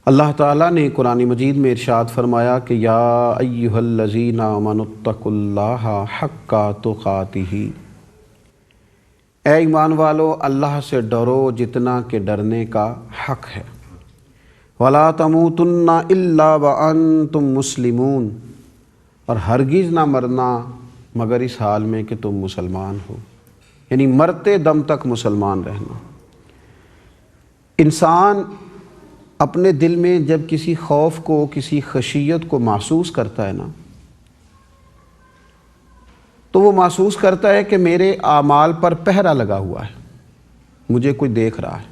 اللہ تعالیٰ نے قرآن مجید میں ارشاد فرمایا کہ یا ایھا الذین آمنوا اتقوا اللہ حق تقاتہ، اے ایمان والو اللہ سے ڈرو جتنا کہ ڈرنے کا حق ہے، ولا تموتن الا وانتم مسلمون، اور ہرگز نہ مرنا مگر اس حال میں کہ تم مسلمان ہو، یعنی مرتے دم تک مسلمان رہنا۔ انسان اپنے دل میں جب کسی خوف کو، کسی خشیت کو محسوس کرتا ہے نا، تو وہ محسوس کرتا ہے کہ میرے اعمال پر پہرا لگا ہوا ہے، مجھے کوئی دیکھ رہا ہے۔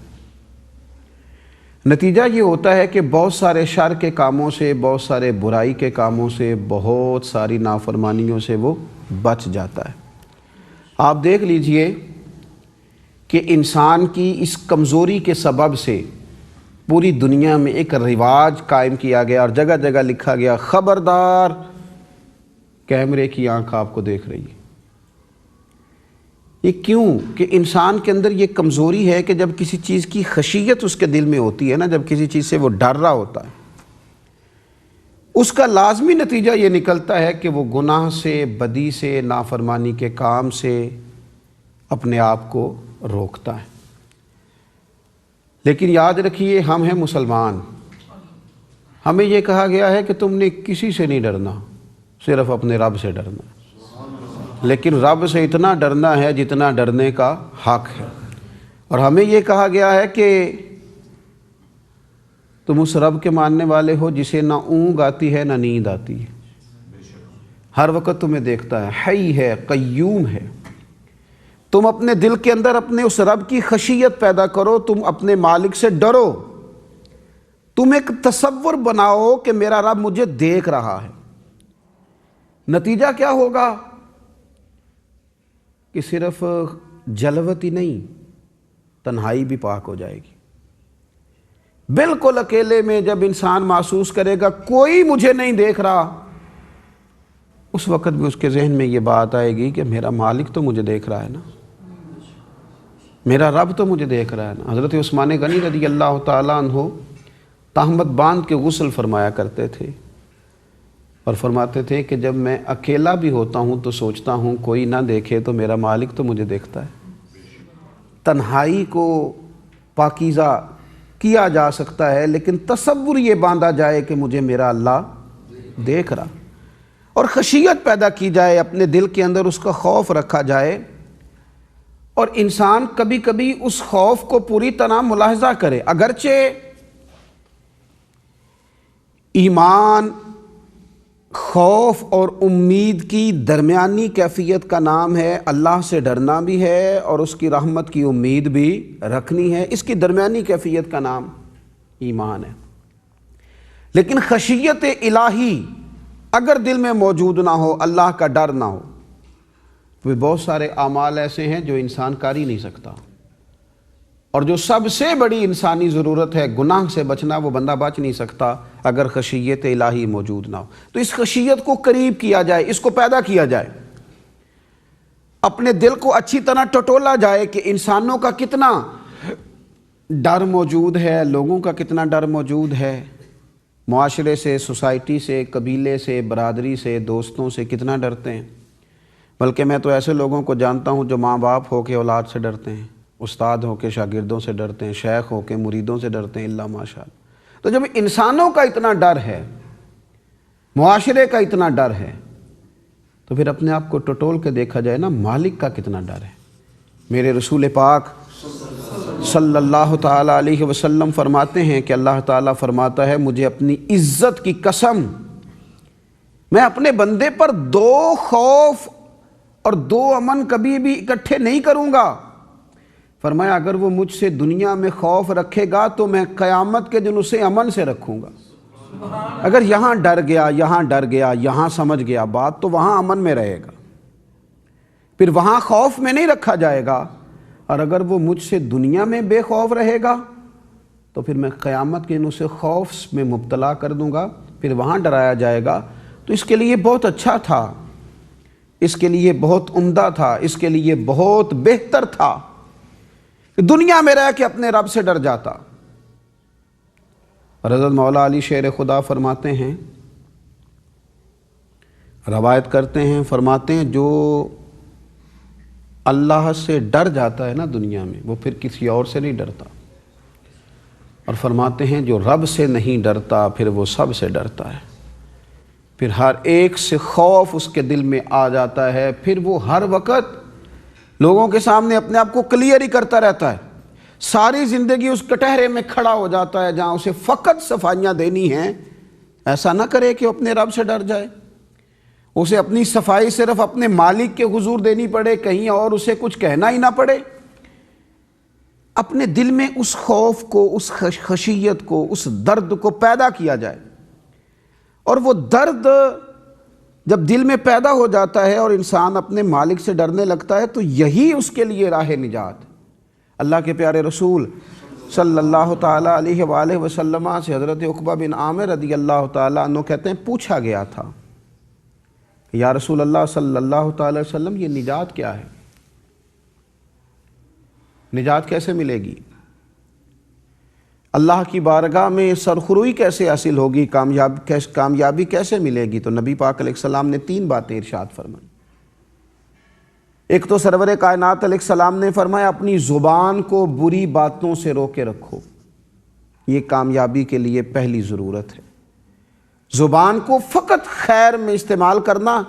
نتیجہ یہ ہوتا ہے کہ بہت سارے شر کے کاموں سے، بہت سارے برائی کے کاموں سے، بہت ساری نافرمانیوں سے وہ بچ جاتا ہے۔ آپ دیکھ لیجئے کہ انسان کی اس کمزوری کے سبب سے پوری دنیا میں ایک رواج قائم کیا گیا اور جگہ جگہ لکھا گیا خبردار کیمرے کی آنکھ آپ کو دیکھ رہی ہے۔ یہ کیوں؟ کہ انسان کے اندر یہ کمزوری ہے کہ جب کسی چیز کی خشیت اس کے دل میں ہوتی ہے نا، جب کسی چیز سے وہ ڈر رہا ہوتا ہے، اس کا لازمی نتیجہ یہ نکلتا ہے کہ وہ گناہ سے، بدی سے، نافرمانی کے کام سے اپنے آپ کو روکتا ہے۔ لیکن یاد رکھیے ہم ہیں مسلمان، ہمیں یہ کہا گیا ہے کہ تم نے کسی سے نہیں ڈرنا، صرف اپنے رب سے ڈرنا، لیکن رب سے اتنا ڈرنا ہے جتنا ڈرنے کا حق ہے۔ اور ہمیں یہ کہا گیا ہے کہ تم اس رب کے ماننے والے ہو جسے نہ اونگ آتی ہے نہ نیند آتی ہے، ہر وقت تمہیں دیکھتا ہے، حی ہے، قیوم ہے۔ تم اپنے دل کے اندر اپنے اس رب کی خشیت پیدا کرو، تم اپنے مالک سے ڈرو، تم ایک تصور بناؤ کہ میرا رب مجھے دیکھ رہا ہے۔ نتیجہ کیا ہوگا کہ صرف جلوت ہی نہیں، تنہائی بھی پاک ہو جائے گی۔ بالکل اکیلے میں جب انسان محسوس کرے گا کوئی مجھے نہیں دیکھ رہا، اس وقت بھی اس کے ذہن میں یہ بات آئے گی کہ میرا مالک تو مجھے دیکھ رہا ہے نا، میرا رب تو مجھے دیکھ رہا ہے نا۔ حضرت عثمان غنی رضی اللہ تعالیٰ عنہ تہمت باندھ کے غسل فرمایا کرتے تھے اور فرماتے تھے کہ جب میں اکیلا بھی ہوتا ہوں تو سوچتا ہوں کوئی نہ دیکھے تو میرا مالک تو مجھے دیکھتا ہے۔ تنہائی کو پاکیزہ کیا جا سکتا ہے، لیکن تصور یہ باندھا جائے کہ مجھے میرا اللہ دیکھ رہا، اور خشیت پیدا کی جائے، اپنے دل کے اندر اس کا خوف رکھا جائے، اور انسان کبھی کبھی اس خوف کو پوری طرح ملاحظہ کرے۔ اگرچہ ایمان خوف اور امید کی درمیانی کیفیت کا نام ہے، اللہ سے ڈرنا بھی ہے اور اس کی رحمت کی امید بھی رکھنی ہے، اس کی درمیانی کیفیت کا نام ایمان ہے۔ لیکن خشیت الہی اگر دل میں موجود نہ ہو، اللہ کا ڈر نہ ہو، تو بہت سارے اعمال ایسے ہیں جو انسان کر ہی نہیں سکتا، اور جو سب سے بڑی انسانی ضرورت ہے گناہ سے بچنا، وہ بندہ بچ نہیں سکتا اگر خشیت الہی موجود نہ ہو۔ تو اس خشیت کو قریب کیا جائے، اس کو پیدا کیا جائے، اپنے دل کو اچھی طرح ٹٹولا جائے کہ انسانوں کا کتنا ڈر موجود ہے، لوگوں کا کتنا ڈر موجود ہے، معاشرے سے، سوسائٹی سے، قبیلے سے، برادری سے، دوستوں سے کتنا ڈرتے ہیں۔ بلکہ میں تو ایسے لوگوں کو جانتا ہوں جو ماں باپ ہو کے اولاد سے ڈرتے ہیں، استاد ہو کے شاگردوں سے ڈرتے ہیں، شیخ ہو کے مریدوں سے ڈرتے ہیں، اللہ ماشاء اللہ۔ تو جب انسانوں کا اتنا ڈر ہے، معاشرے کا اتنا ڈر ہے، تو پھر اپنے آپ کو ٹٹول کے دیکھا جائے نا، مالک کا کتنا ڈر ہے۔ میرے رسول پاک صلی اللہ تعالیٰ علیہ وسلم فرماتے ہیں کہ اللہ تعالیٰ فرماتا ہے مجھے اپنی عزت کی قسم، میں اپنے بندے پر دو خوف اور دو امن کبھی بھی اکٹھے نہیں کروں گا۔ فرمایا اگر وہ مجھ سے دنیا میں خوف رکھے گا تو میں قیامت کے دن اسے امن سے رکھوں گا۔ اگر یہاں ڈر گیا، یہاں ڈر گیا، یہاں سمجھ گیا بات، تو وہاں امن میں رہے گا، پھر وہاں خوف میں نہیں رکھا جائے گا۔ اور اگر وہ مجھ سے دنیا میں بے خوف رہے گا تو پھر میں قیامت کے دن اسے خوف میں مبتلا کر دوں گا، پھر وہاں ڈرایا جائے گا۔ تو اس کے لیے بہت اچھا تھا، اس کے لیے بہت عمدہ تھا، اس کے لیے بہت بہتر تھا دنیا میں رہ کے اپنے رب سے ڈر جاتا۔ اور حضرت مولا علی شیر خدا فرماتے ہیں، روایت کرتے ہیں، فرماتے ہیں جو اللہ سے ڈر جاتا ہے نا دنیا میں، وہ پھر کسی اور سے نہیں ڈرتا، اور فرماتے ہیں جو رب سے نہیں ڈرتا پھر وہ سب سے ڈرتا ہے، پھر ہر ایک سے خوف اس کے دل میں آ جاتا ہے، پھر وہ ہر وقت لوگوں کے سامنے اپنے آپ کو کلیئر ہی کرتا رہتا ہے، ساری زندگی اس کٹہرے میں کھڑا ہو جاتا ہے جہاں اسے فقط صفائیاں دینی ہیں۔ ایسا نہ کرے کہ اپنے رب سے ڈر جائے، اسے اپنی صفائی صرف اپنے مالک کے حضور دینی پڑے، کہیں اور اسے کچھ کہنا ہی نہ پڑے، اپنے دل میں اس خوف کو، اس خشیت کو، اس درد کو پیدا کیا جائے، اور وہ درد جب دل میں پیدا ہو جاتا ہے اور انسان اپنے مالک سے ڈرنے لگتا ہے تو یہی اس کے لیے راہ نجات۔ اللہ کے پیارے رسول صلی اللہ تعالیٰ علیہ وآلہ وسلم سے حضرت عقبہ بن عامر رضی اللہ تعالیٰ عنہ کہتے ہیں پوچھا گیا تھا، یا رسول اللہ صلی اللہ تعالیٰ علیہ وسلم یہ نجات کیا ہے؟ نجات کیسے ملے گی؟ اللہ کی بارگاہ میں سرخروئی کیسے حاصل ہوگی؟ کامیابی کیسے ملے گی؟ تو نبی پاک علیہ السلام نے 3 باتیں ارشاد فرمائیں۔ ایک تو سرور کائنات علیہ السلام نے فرمایا اپنی زبان کو بری باتوں سے روکے رکھو، یہ کامیابی کے لیے پہلی ضرورت ہے۔ زبان کو فقط خیر میں استعمال کرنا،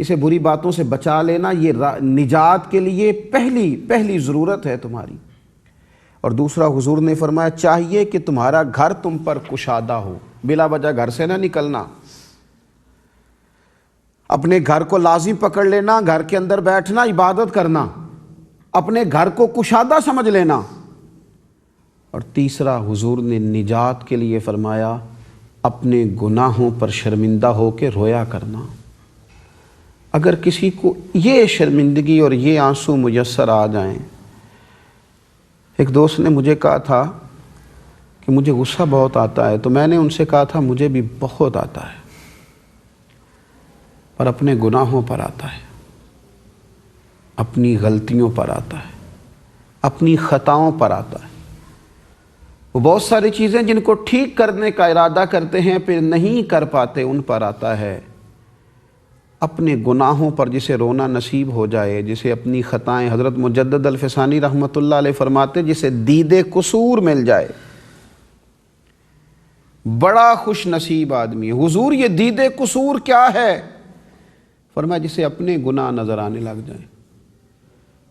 اسے بری باتوں سے بچا لینا، یہ نجات کے لیے پہلی ضرورت ہے تمہاری۔ اور دوسرا حضور نے فرمایا چاہیے کہ تمہارا گھر تم پر کشادہ ہو، بلا وجہ گھر سے نہ نکلنا، اپنے گھر کو لازم پکڑ لینا، گھر کے اندر بیٹھنا، عبادت کرنا، اپنے گھر کو کشادہ سمجھ لینا۔ اور تیسرا حضور نے نجات کے لیے فرمایا اپنے گناہوں پر شرمندہ ہو کے رویا کرنا۔ اگر کسی کو یہ شرمندگی اور یہ آنسو میسر آ جائیں، ایک دوست نے مجھے کہا تھا کہ مجھے غصہ بہت آتا ہے، تو میں نے ان سے کہا تھا مجھے بھی بہت آتا ہے، پر اپنے گناہوں پر آتا ہے، اپنی غلطیوں پر آتا ہے، اپنی خطاؤں پر آتا ہے۔ وہ بہت ساری چیزیں جن کو ٹھیک کرنے کا ارادہ کرتے ہیں پھر نہیں کر پاتے، ان پر آتا ہے۔ اپنے گناہوں پر جسے رونا نصیب ہو جائے، جسے اپنی خطائیں، حضرت مجدد الفسانی رحمۃ اللہ علیہ فرماتے جسے دید قصور مل جائے، بڑا خوش نصیب آدمی ہے۔ حضور یہ دید قصور کیا ہے؟ فرمایا جسے اپنے گناہ نظر آنے لگ جائیں،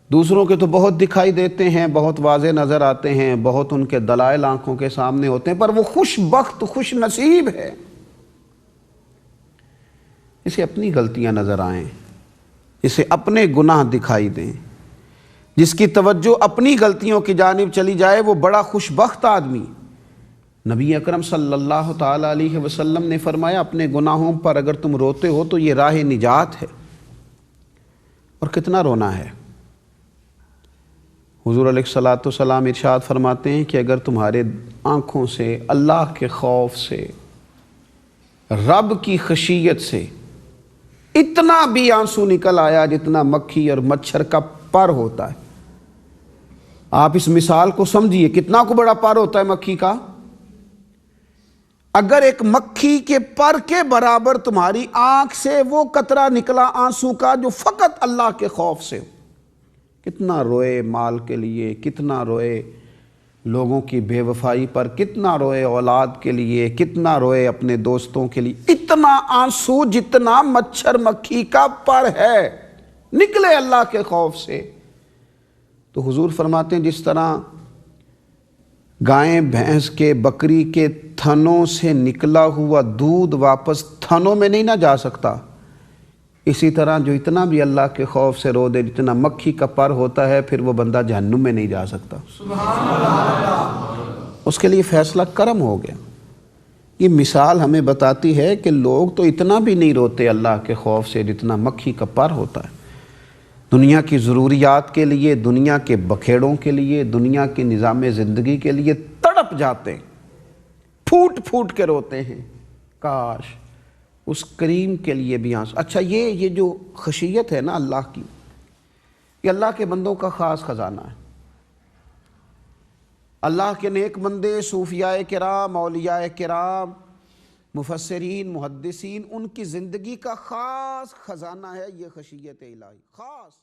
دوسروں کے تو بہت دکھائی دیتے ہیں، بہت واضح نظر آتے ہیں، بہت ان کے دلائل آنکھوں کے سامنے ہوتے ہیں، پر وہ خوش بخت، خوش نصیب ہے اسے اپنی غلطیاں نظر آئیں، اسے اپنے گناہ دکھائی دیں، جس کی توجہ اپنی غلطیوں کی جانب چلی جائے وہ بڑا خوش بخت آدمی۔ نبی اکرم صلی اللہ تعالیٰ علیہ وسلم نے فرمایا اپنے گناہوں پر اگر تم روتے ہو تو یہ راہ نجات ہے۔ اور کتنا رونا ہے؟ حضور علیہ الصلوۃ والسلام ارشاد فرماتے ہیں کہ اگر تمہارے آنکھوں سے اللہ کے خوف سے، رب کی خشیت سے اتنا بھی آنسو نکل آیا جتنا مکھی اور مچھر کا پر ہوتا ہے، آپ اس مثال کو سمجھیے کتنا کو بڑا پر ہوتا ہے مکھی کا، اگر ایک مکھی کے پر کے برابر تمہاری آنکھ سے وہ قطرہ نکلا آنسو کا جو فقط اللہ کے خوف سے ہو، کتنا روئے مال کے لیے، کتنا روئے لوگوں کی بے وفائی پر، کتنا روئے اولاد کے لیے، کتنا روئے اپنے دوستوں کے لیے، اتنا آنسو جتنا مچھر مکھی کا پر ہے نکلے اللہ کے خوف سے۔ تو حضور فرماتے ہیں جس طرح گائیں بھینس کے بکری کے تھنوں سے نکلا ہوا دودھ واپس تھنوں میں نہیں نہ جا سکتا، اسی طرح جو اتنا بھی اللہ کے خوف سے رو دے جتنا مکھی کا پر ہوتا ہے پھر وہ بندہ جہنم میں نہیں جا سکتا، اس کے لیے فیصلہ کرم ہو گیا۔ یہ مثال ہمیں بتاتی ہے کہ لوگ تو اتنا بھی نہیں روتے اللہ کے خوف سے جتنا مکھی کا پر ہوتا ہے، دنیا کی ضروریات کے لیے، دنیا کے بکھیڑوں کے لیے، دنیا کے نظام زندگی کے لیے تڑپ جاتے ہیں، پھوٹ پھوٹ کے روتے ہیں، کاش اس کریم کے لیے بھی آنسو۔ اچھا یہ جو خشیت ہے نا اللہ کی، یہ اللہ کے بندوں کا خاص خزانہ ہے۔ اللہ کے نیک بندے، صوفیاء کرام، اولیاء کرام، مفسرین، محدثین، ان کی زندگی کا خاص خزانہ ہے یہ خشیت الہی، خاص